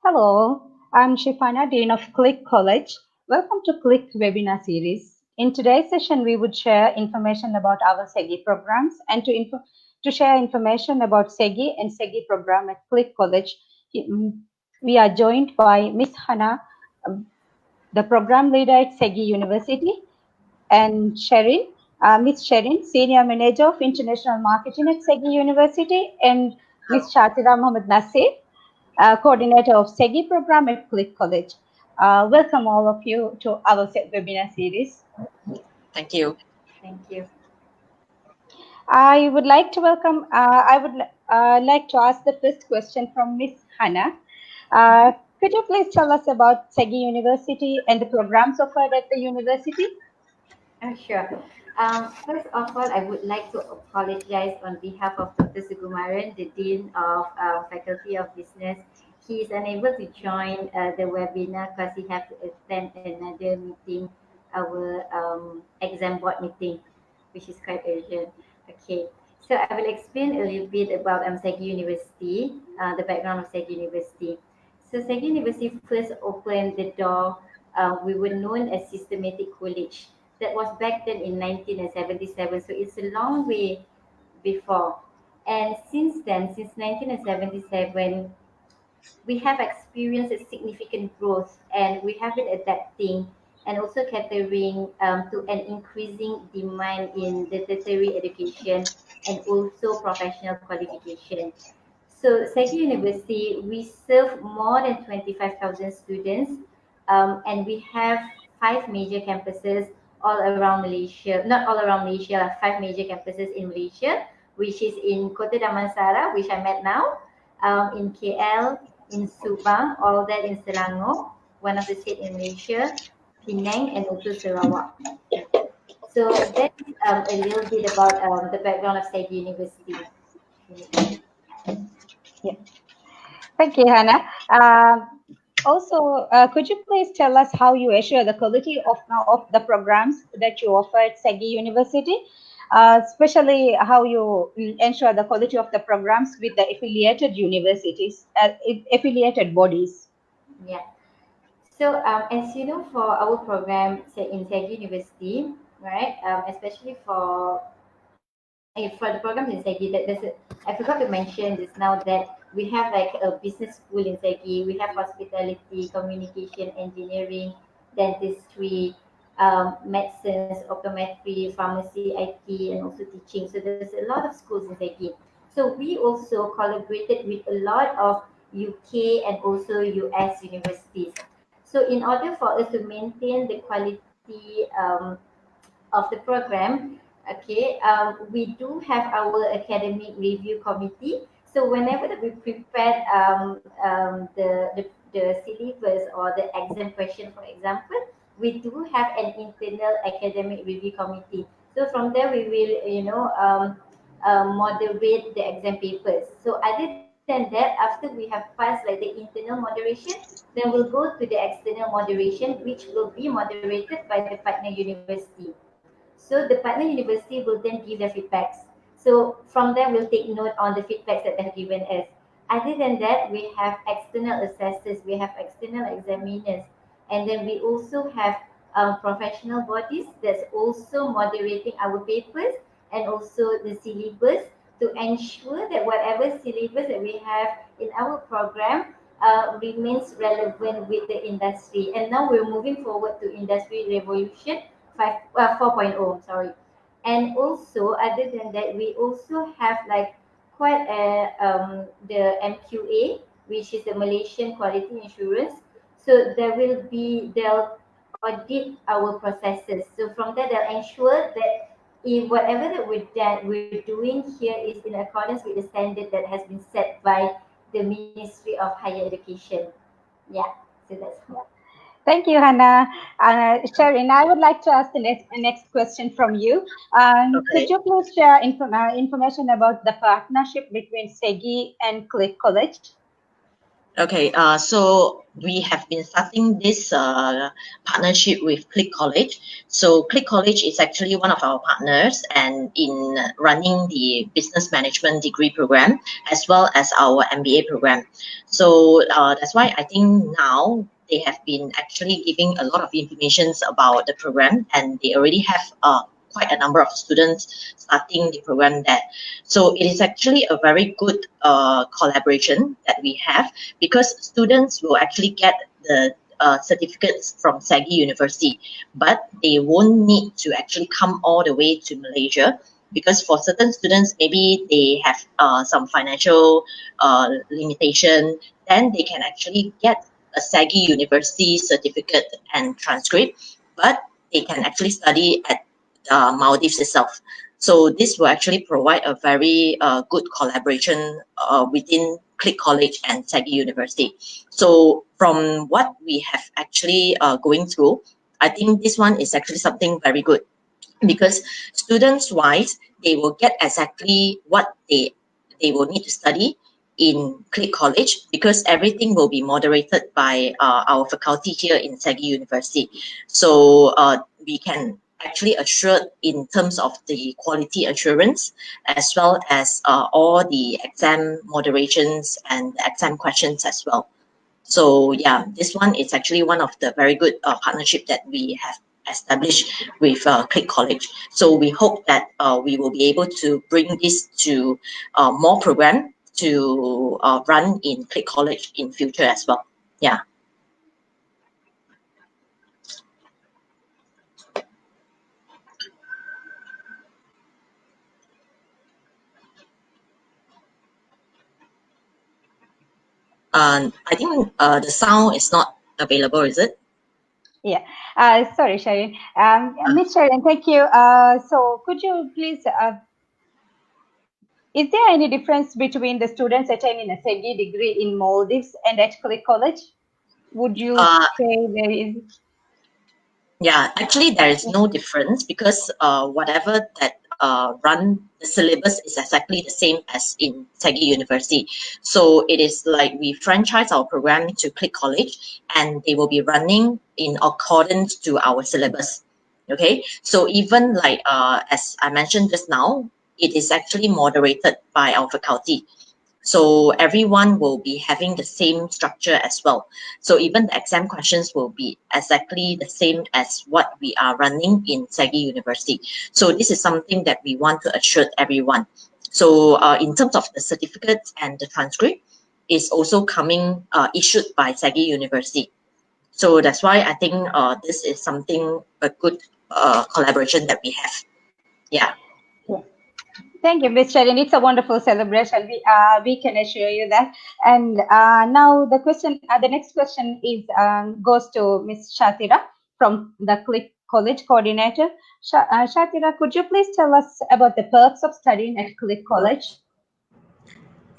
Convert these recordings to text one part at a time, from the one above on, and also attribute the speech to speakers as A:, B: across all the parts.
A: Hello, I'm Shifana, Dean of Clique College. Welcome to Clique webinar series. In today's session, we would share information about our SEGi programs and to share information about SEGi and SEGi program at Clique College. We are joined by Miss Hanna, um, the program leader at SEGi University, and Miss Sheryn, Senior Manager of International Marketing at SEGi University, and Miss Shathira Mohamed Naseer, coordinator of SEGi program at Clique College. Welcome all of you to our webinar series.
B: Thank you.
C: Thank you.
A: I would like to welcome, I would like to ask the first question from Miss Hanna. Could you please tell us about SEGi University and the programs offered at the university?
C: Sure. First of all, I would like to apologize on behalf of Dr. Sukumaran, the Dean of Faculty of Business. He is unable to join the webinar because he has to attend another meeting, our exam board meeting, which is quite urgent. Okay. So I will explain a little bit about SEGi University, the background of SEGi University. So SEGi University first opened the door. We were known as Systematic College. That was back then in 1977. So it's a long way before. And since then, since 1977, we have experienced a significant growth and we have been adapting and also catering to an increasing demand in the tertiary education and also professional qualification. So SEGi University, we serve more than 25,000 students, and we have five major campuses all around Malaysia. Not all around Malaysia, five major campuses in Malaysia, which is in Kota Damansara, which I'm at now, in KL, in Subang, all that in Selangor, one of the state in Malaysia, Penang, and also Sarawak. So that's a little bit about the background of SEGi University.
A: Yeah. Thank you, Hannah. Also, could you please tell us how you assure the quality of the programs that you offer at SEGi University, especially how you ensure the quality of the programs with the affiliated universities, affiliated bodies?
C: Yeah. So, as you know, for our program in SEGi University, right, especially for the programs in SEGi, I forgot to mention just now that we have like a business school in SEGi. We have hospitality, communication, engineering, dentistry, medicines, optometry, pharmacy, IT, and also teaching. So there's a lot of schools in SEGi. So we also collaborated with a lot of UK and also US universities. So in order for us to maintain the quality of the program, okay, we do have our academic review committee. So whenever that we prepare the syllabus or the exam question, for example, we do have an internal academic review committee. So from there, we will, moderate the exam papers. So other than that, after we have passed like the internal moderation, then we'll go to the external moderation, which will be moderated by the partner university. So the partner university will then give their feedbacks. So from there, we'll take note on the feedbacks that they have given us. Other than that, we have external assessors, we have external examiners, and then we also have professional bodies that's also moderating our papers and also the syllabus to ensure that whatever syllabus that we have in our program remains relevant with the industry. And now we're moving forward to industry revolution 4.0, sorry. And also, other than that, we also have like quite the MQA, which is the Malaysian Quality Insurance. So they'll audit our processes. So from that, they'll ensure that if whatever we're doing here is in accordance with the standard that has been set by the Ministry of Higher Education. Yeah, so that's all.
A: Thank you, Hannah. Sheryn, I would like to ask the next question from you. Could
B: Okay.
A: you please share information about the partnership between SEGi and Clique College?
B: Okay, so we have been starting this partnership with Clique College. So Clique College is actually one of our partners and in running the business management degree program as well as our MBA program. So that's why I think now they have been actually giving a lot of information about the program, and they already have quite a number of students starting the program there. So it is actually a very good collaboration that we have, because students will actually get the certificates from SEGi University, but they won't need to actually come all the way to Malaysia, because for certain students, maybe they have some financial limitation, then they can actually get a SEGi University certificate and transcript, but they can actually study at Maldives itself. So this will actually provide a very good collaboration within Clique College and SEGi University. So from what we have actually going through, I think this one is actually something very good, because students wise, they will get exactly what they will need to study in Clique College, because everything will be moderated by our faculty here in SEGi University. So we can actually assure in terms of the quality assurance, as well as all the exam moderations and exam questions as well. So yeah, this one is actually one of the very good partnership that we have established with Clique College. So we hope that we will be able to bring this to more program to run in Clique College in future as well. Yeah. I think the sound is not available, is it?
A: Yeah. Sorry, Sheryn. Miss Sheryn, thank you. So could you please, is there any difference between the students attaining a SEGi degree in Maldives and at Clique College? Would you
B: Uh,
A: say there is?
B: Yeah, actually there is no difference, because whatever that run the syllabus is exactly the same as in SEGi University. So it is like we franchise our program to Clique College, and they will be running in accordance to our syllabus. Okay, so even like as I mentioned just now, it is actually moderated by our faculty. So everyone will be having the same structure as well. So even the exam questions will be exactly the same as what we are running in SEGi University. So this is something that we want to assure everyone. So in terms of the certificates and the transcript, is also coming issued by SEGi University. So that's why I think this is something a good collaboration that we have. Yeah.
A: Thank you, Ms. Sharon. It's a wonderful celebration. We can assure you that. And now the next question is goes to Ms. Shathira from the Clique College coordinator. Shathira, could you please tell us about the perks of studying at Clique College?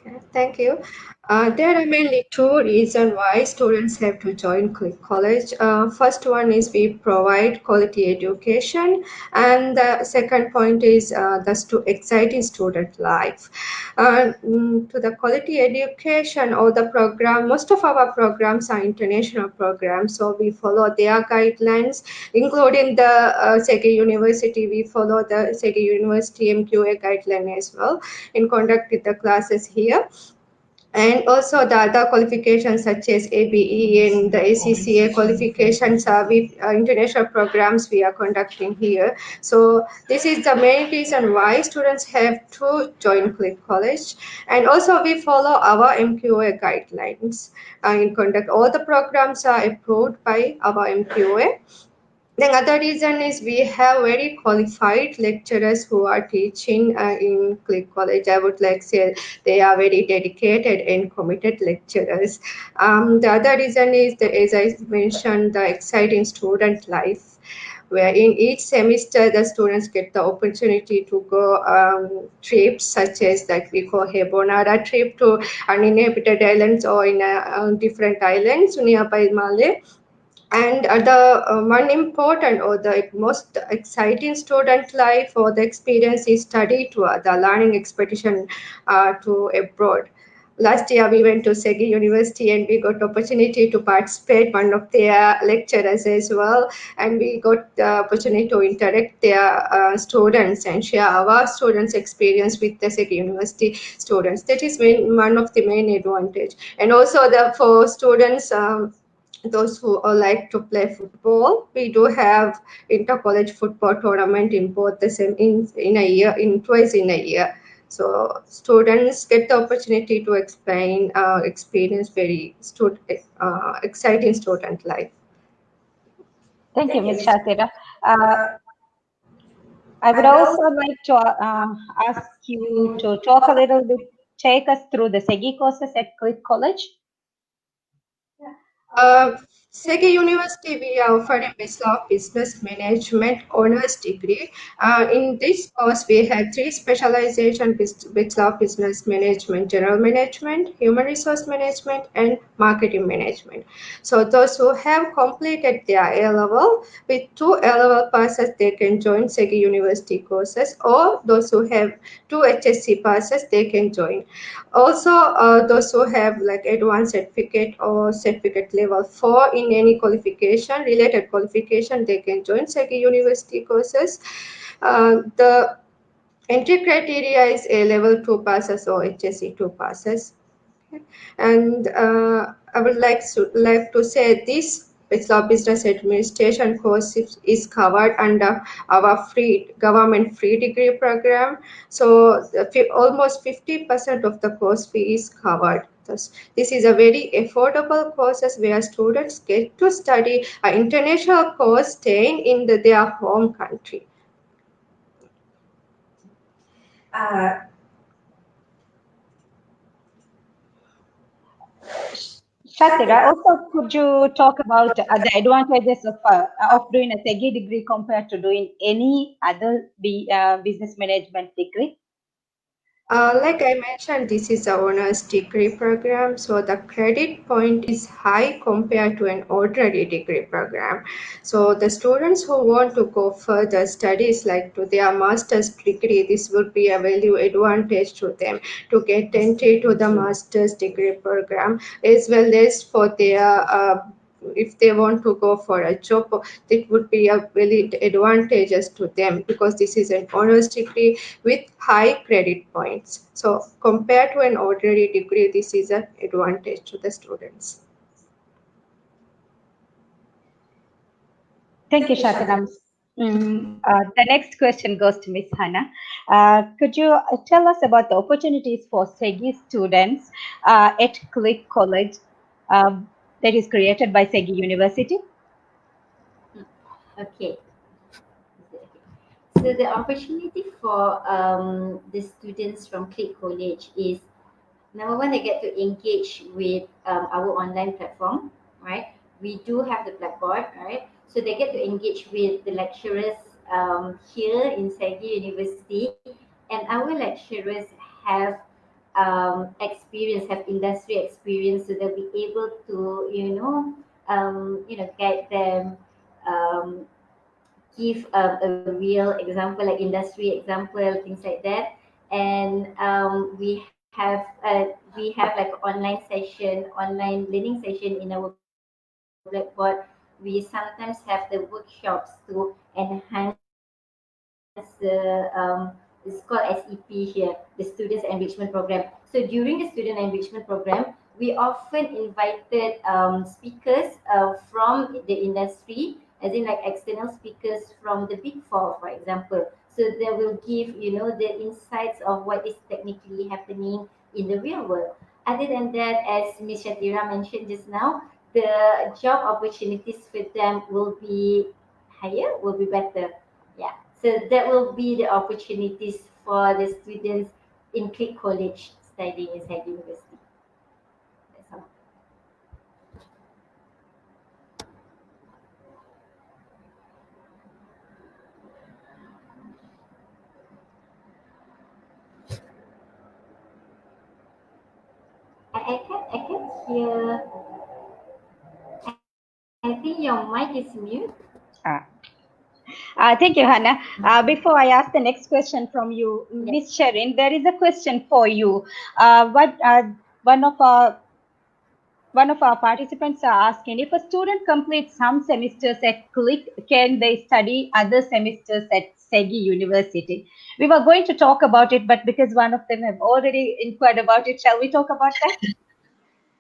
D: Okay, thank you. There are mainly two reasons why students have to join Clique College. First one is we provide quality education, and the second point is exciting student life. To the quality education or the program, most of our programs are international programs, so we follow their guidelines, including the SEGi University. We follow the SEGi University MQA guideline as well in conducting the classes here. And also the other qualifications such as ABE and the ACCA qualifications are with international programs we are conducting here. So this is the main reason why students have to join Clique College. And also we follow our MQA guidelines in conduct. All the programs are approved by our MQA. The other reason is we have very qualified lecturers who are teaching in Clique College. I would like to say they are very dedicated and committed lecturers. The other reason is, as I mentioned, the exciting student life, where in each semester the students get the opportunity to go trips such as that we call Hebonara trip to uninhabited islands or in different islands nearby Malay. And the one important or the most exciting student life or the experience is study tour, the learning expedition to abroad. last year we went to SEGi University and we got opportunity to participate one of their lecturers as well, and we got the opportunity to interact their students and share our students' experience with the SEGi University students. That is one of the main advantage. And also for students, those who like to play football, we do have inter-college football tournament in both the same in a year, in twice in a year. So students get the opportunity to experience very exciting student life.
A: Thank you, Ms. Shathira. I would also like to ask you to talk a little bit, take us through the SEGi courses at Clique College.
D: Uh, SEGi University, we are offering Bachelor of Business Management honors degree. In this course, we have three specialization: Bachelor of Business Management, General Management, Human Resource Management, and Marketing Management. So those who have completed their A-level, with 2 A-level passes, they can join SEGi University courses, or those who have 2 HSC passes, they can join. Also, those who have like advanced certificate or certificate level 4 in any qualification, related qualification, they can join SEGi University courses. The entry criteria is a level 2 passes or HSC 2 passes. And I would like to say this Bachelor of Business Administration course is covered under our free government free degree program. So almost 50% of the course fee is covered. Thus, this is a very affordable courses where students get to study an international course staying in their home country.
A: Shathira, also could you talk about the advantages of doing a SEGi degree compared to doing any other business management degree?
D: Like I mentioned, this is a honors degree program, so the credit point is high compared to an ordinary degree program. So the students who want to go further studies, like to their master's degree, this would be a value advantage to them to get entry to the master's degree program, as well as for their if they want to go for a job, it would be a really advantageous to them, because this is an honors degree with high credit points. So compared to an ordinary degree, this is an advantage to the students.
A: Thank you, Shathira. The next question goes to Ms. Hanna. Could you tell us about the opportunities for SEGi students at Clique College that is created by SEGi University?
C: Okay. So the opportunity for the students from Clique College is, number one, they get to engage with our online platform, right? We do have the blackboard, right? So they get to engage with the lecturers here in SEGi University, and our lecturers have experience, have industry experience, so they'll be able to, guide them, um, give a real example, like industry example, things like that. And we have like online session, online learning session in our blackboard. We sometimes have the workshops to enhance it's called SEP here, the Students Enrichment Program. So during the Student Enrichment Program, we often invited speakers from the industry, as in like external speakers from the Big Four, for example. So they will give, the insights of what is technically happening in the real world. Other than that, as Ms. Shathira mentioned just now, the job opportunities for them will be higher, will be better. Yeah. So that will be the opportunities for the students in Clique College studying inside university. That's all. I can't hear. I think your mic is mute.
A: Thank you, Hannah. Before I ask the next question from you, Ms. Sheryn, there is a question for you. one of our one of our participants are asking, if a student completes some semesters at Clique, can they study other semesters at SEGi University? We were going to talk about it, but because one of them have already inquired about it, shall we talk about that?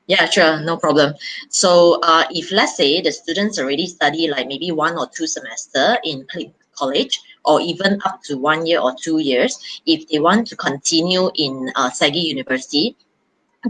B: Yeah, sure, no problem. So if let's say the students already study like maybe 1 or 2 semester in Clique College, or even up to 1 year or 2 years, if they want to continue in SEGi University,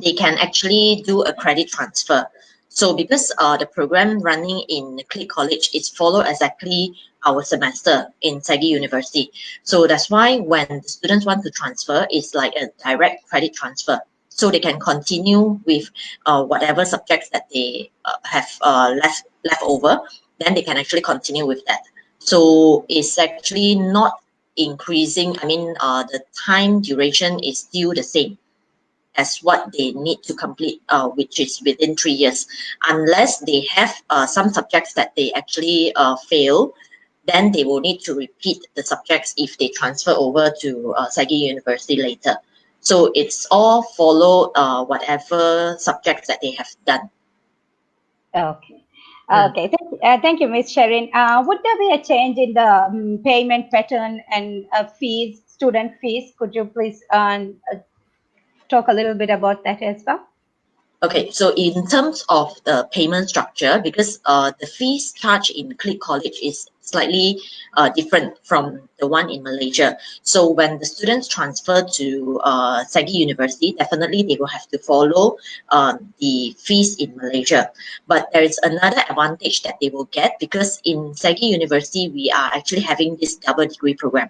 B: they can actually do a credit transfer. So because the program running in Clique College is follow exactly our semester in SEGi University. So that's why when the students want to transfer, it's like a direct credit transfer. So they can continue with whatever subjects that they have left over, then they can actually continue with that. So it's actually not increasing. I mean, the time duration is still the same as what they need to complete, which is within 3 years. Unless they have some subjects that they actually fail, then they will need to repeat the subjects if they transfer over to SEGi University later. So it's all follow whatever subjects that they have done.
A: Okay.
B: Mm.
A: Okay. Thank you, Ms. Sheryn. Would there be a change in the payment pattern and fees, student fees? Could you please talk a little bit about that as well?
B: Okay, so in terms of the payment structure, because the fees charged in Clique College is slightly different from the one in Malaysia. So when the students transfer to SEGi University, definitely they will have to follow the fees in Malaysia. But there is another advantage that they will get, because in SEGi University, we are actually having this double degree program.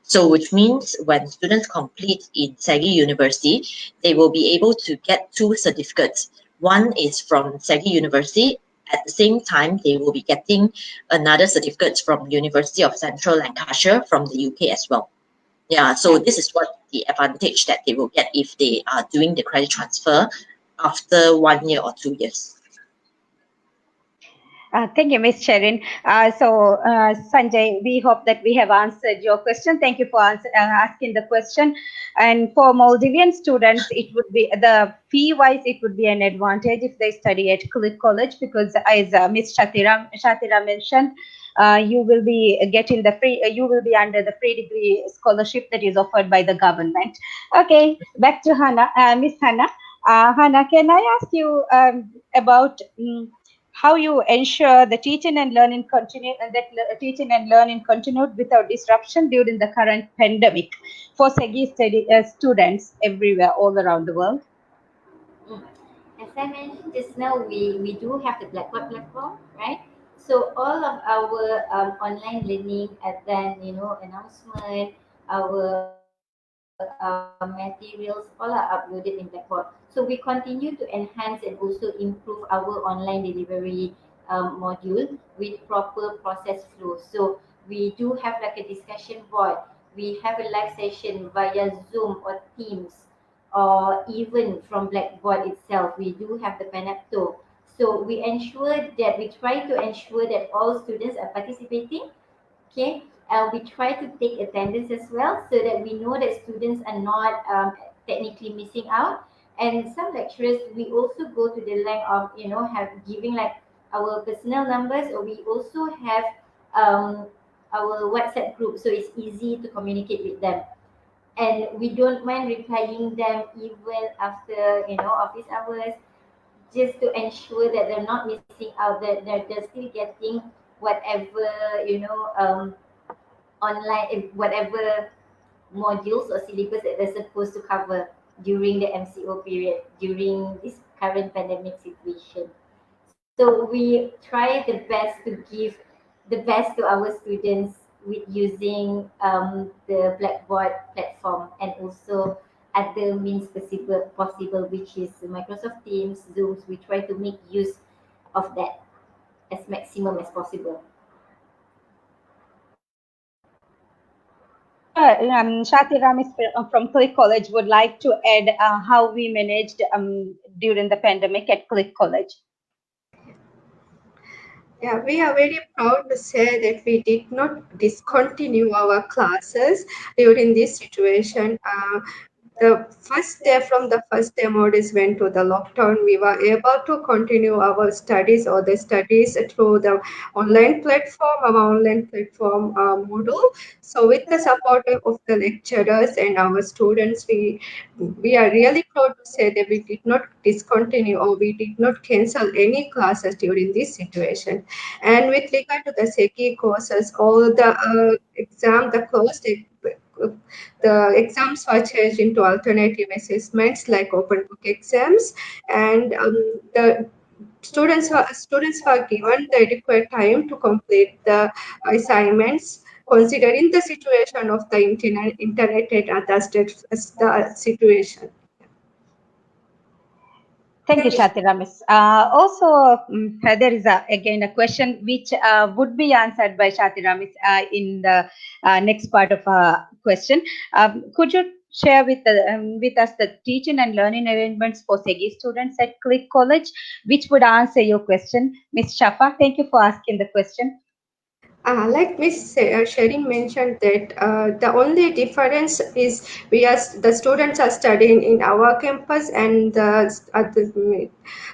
B: So which means when students complete in SEGi University, they will be able to get 2 certificates. One is from SEGi University. At the same time, they will be getting another certificate from University of Central Lancashire from the UK as well. Yeah, so this is what the advantage that they will get if they are doing the credit transfer after 1 year or 2 years.
A: Thank you, Ms. Sheryn. Sanjay, we hope that we have answered your question. Thank you for asking the question. And for Maldivian students, it would be the fee-wise, it would be an advantage if they study at Clique College, because as Ms. Shathira mentioned, you will be getting the free. You will be under the free degree scholarship that is offered by the government. Okay, back to Hanna, Miss Hanna. Hanna, can I ask you about? How you ensure the teaching and learning continue and that teaching and learning continued without disruption during the current pandemic for SEGI students everywhere all around the world?
C: Mm. As I mentioned just now, we do have the Blackboard platform, right? So all of our online learning and then announcement, our materials all are uploaded in Blackboard. So we continue to enhance and also improve our online delivery module with proper process flow. So we do have like a discussion board. We have a live session via Zoom or Teams, or even from Blackboard itself. We do have the Panepto. So we try to ensure that all students are participating. Okay, we try to take attendance as well, so that we know that students are not technically missing out. And some lecturers, we also go to the length of have giving like our personal numbers, or we also have um, our WhatsApp group, so it's easy to communicate with them. And we don't mind replying them even after office hours, just to ensure that they're not missing out, that they're still getting whatever online, whatever modules or syllabus that they're supposed to cover during the MCO period, during this current pandemic situation. So we try the best to give the best to our students with using the Blackboard platform, and also other means possible, which is Microsoft Teams, Zooms. We try to make use of that as maximum as possible.
A: I'm sure Shathira Miss from Clique College would like to add how we managed during the pandemic at Clique College.
D: Yeah, we are very proud to say that we did not discontinue our classes during this situation. the first day from the first day modis went to the lockdown, we were able to continue our studies or the studies through the online platform Moodle. So with the support of the lecturers and our students, we are really proud to say that we did not discontinue or we did not cancel any classes during this situation. And with regard to the SEGi courses, all the the exams were changed into alternative assessments like open book exams, and the students were given the adequate time to complete the assignments considering the situation of the internet and adjusted the situation.
A: Thank you, Shathira, Miss. Also, there is again a question which would be answered by Shathira, Miss, in the next part of our question. Could you share with us the teaching and learning arrangements for SEGi students at Clique College, which would answer your question, Miss Shafa? Thank you for asking the question.
D: Like Sheryn mentioned that the only difference is the students are studying in our campus and the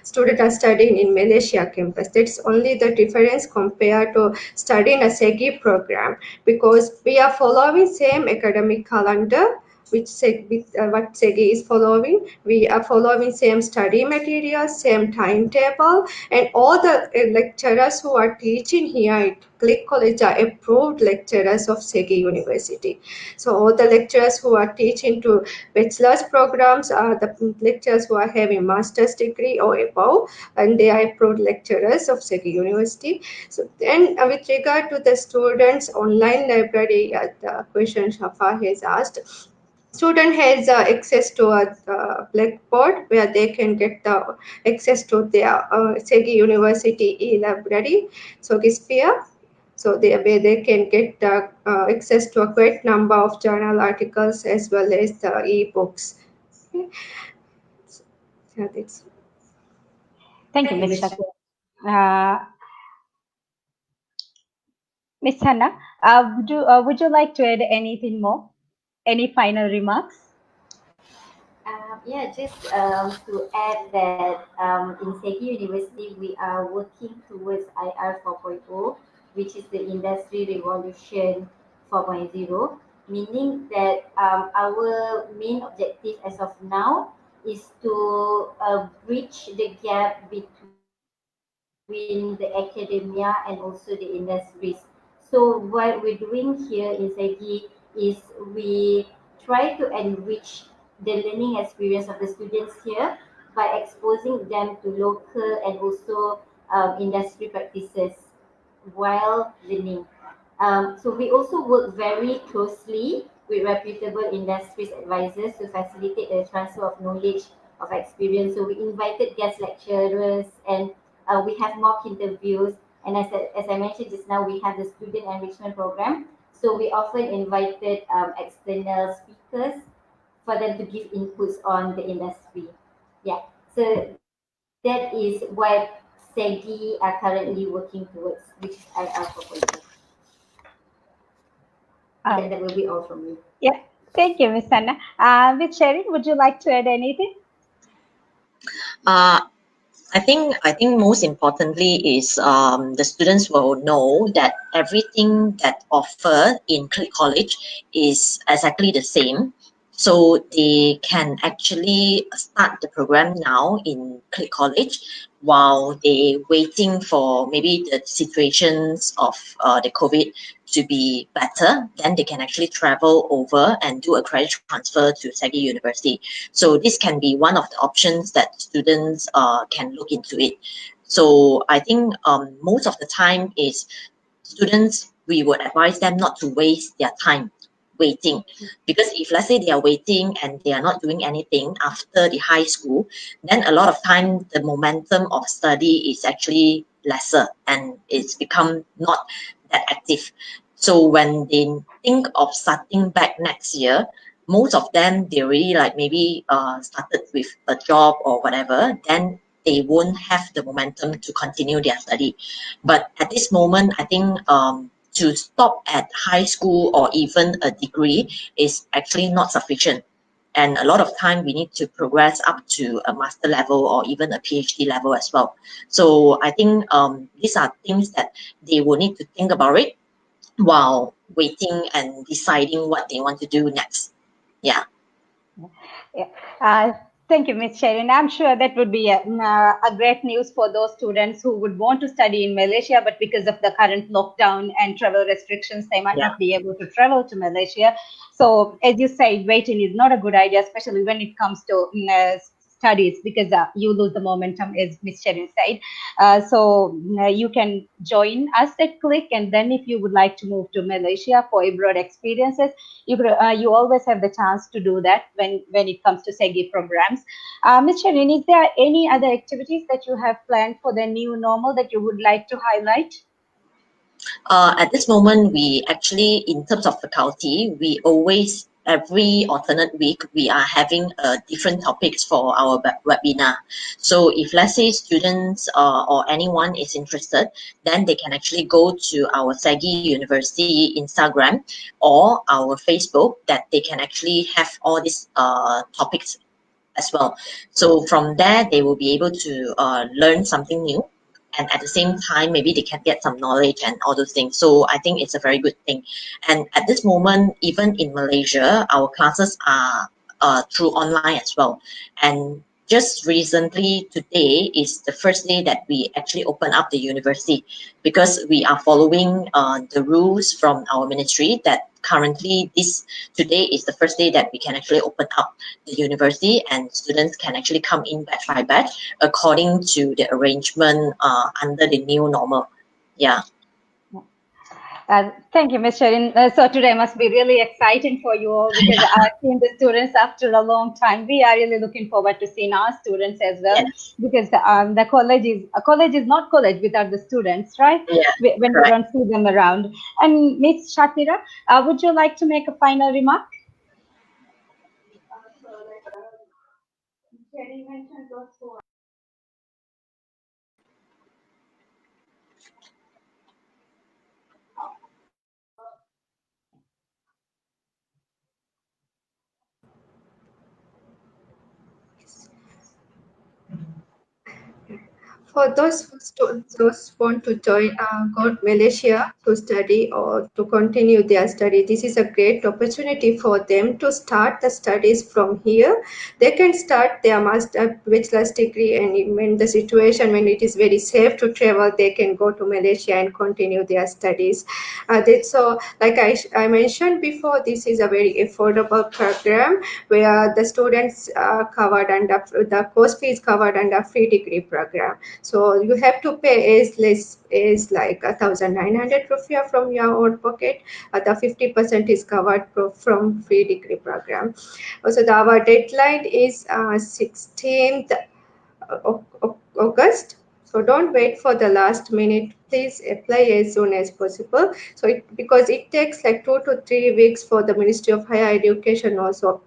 D: students are studying in Malaysia campus. That's only the difference compared to studying a SEGi program, because we are following same academic calendar what SEGi is following. We are following same study materials, same timetable, and all the lecturers who are teaching here at Clique College are approved lecturers of SEGi University. So all the lecturers who are teaching to bachelor's programs are the lecturers who are having master's degree or above, and they are approved lecturers of SEGi University. So then, with regard to the students' online library, the question Shafa has asked, student has access to a blackboard where they can get the access to their SEGi University e-library, so Sphere. So where they can get access to a great number of journal articles as well as the e-books. Okay. So, yeah, that's
A: Thank you, Miss Shafa. Miss Hanna, would you like to add anything more? Any final remarks?
C: Yeah, just to add that in SEGi University, we are working towards IR 4.0, which is the Industry Revolution 4.0, meaning that our main objective as of now is to bridge the gap between the academia and also the industries. So what we're doing here in SEGi is we try to enrich the learning experience of the students here by exposing them to local and also industry practices while learning. So we also work very closely with reputable industries advisors to facilitate the transfer of knowledge of experience. So we invited guest lecturers and we have mock interviews. And as I mentioned just now, we have the student enrichment program. So we often invited external speakers for them to give inputs on the industry. Yeah, so that is what SEGI are currently working towards, which is IR 4.0. That
A: Um,
C: will be all from me.
A: yeah, thank you, Miss Hanna. With Sheryn, would you like to add anything?
B: Uh, I think most importantly is the students will know that everything that offered in Clique College is exactly the same. So they can actually start the program now in Clique College while they waiting for maybe the situations of the COVID to be better. Then they can actually travel over and do a credit transfer to SEGi University. So this can be one of the options that students can look into it. So I think most of the time is students, we would advise them not to waste their time waiting, because if let's say they are waiting and they are not doing anything after the high school, then a lot of time the momentum of study is actually lesser and it's become not that active. So when they think of starting back next year, most of them they already like maybe started with a job or whatever, then they won't have the momentum to continue their study. But at this moment, I think to stop at high school or even a degree is actually not sufficient. and a lot of time we need to progress up to a master level or even a PhD level as well. So I think these are things that they will need to think about it while waiting and deciding what they want to do next. Yeah.
A: Yeah. Thank you, Ms. Sheryn. I'm sure that would be a great news for those students who would want to study in Malaysia, but because of the current lockdown and travel restrictions, they might
B: Yeah.
A: not be able to travel to Malaysia. So, as you said, waiting is not a good idea, especially when it comes to studies, because you lose the momentum, as Ms. Sheryn said. So, you can join us at Clique, and then if you would like to move to Malaysia for abroad experiences, you always have the chance to do that when it comes to SEGi programs. Ms. Sheryn, is there any other activities that you have planned for the new normal that you would like to highlight?
B: At this moment, we actually, in terms of faculty, we always, every alternate week, we are having different topics for our webinar. So if let's say students or anyone is interested, then they can actually go to our SEGi University Instagram or our Facebook, that they can actually have all these topics as well. So from there, they will be able to learn something new, and at the same time, maybe they can get some knowledge and all those things. So I think it's a very good thing. And at this moment, even in Malaysia, our classes are through online as well. And just recently, today is the first day that we actually open up the university, because we are following the rules from our ministry that currently today is the first day that we can actually open up the university, and students can actually come in batch by batch according to the arrangement under the new normal. Yeah.
A: Thank you, Ms. Sheryn. So today must be really exciting for you all, because seeing the students after a long time, we are really looking forward to seeing our students as well.
B: Yes.
A: Because the college is not college without the students, right?
B: Yeah,
A: When we
B: correct.
A: don't see them around. And Ms. Shathira, would you like to make a final remark?
D: For those want to join, go to Malaysia to study or to continue their study, this is a great opportunity for them to start the studies from here. They can start their master bachelor's degree, and when the situation, when it is very safe to travel, they can go to Malaysia and continue their studies. So, like I mentioned before, this is a very affordable program where the students are covered under the course fee is covered under free degree program. So you have to pay as less as like 1,900 rupiah from your own pocket. The 50% is covered from free degree program. Also, our deadline is 16th August. So don't wait for the last minute. Please apply as soon as possible. So because it takes like 2 to 3 weeks for the Ministry of Higher Education also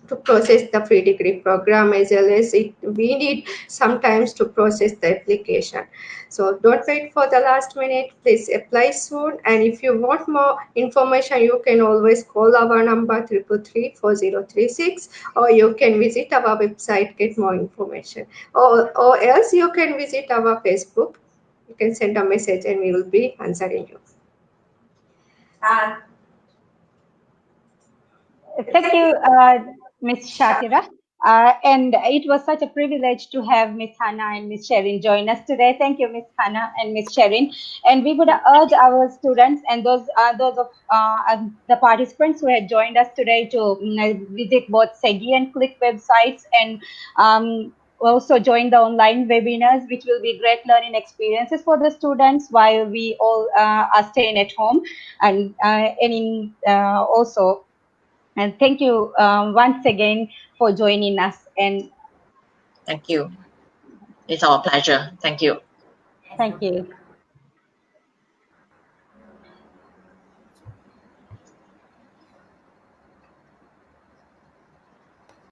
D: to process the free degree program, as well as we need sometimes to process the application. So don't wait for the last minute. Please apply soon. And if you want more information, you can always call our number 333-4036, or you can visit our website, get more information. Or else you can visit our Facebook. You can send a message and we will be answering you.
A: Thank you, Ms. Shathira. And it was such a privilege to have Ms. Hanna and Ms. Sheryn join us today. Thank you, Ms. Hanna and Ms. Sheryn. And we would urge our students and those of the participants who had joined us today to visit both SEGi and Clique websites, and also join the online webinars, which will be great learning experiences for the students while we all are staying at home. And also. And thank you once again for joining us. And
B: Thank you. It's our pleasure. Thank you.
A: thank you.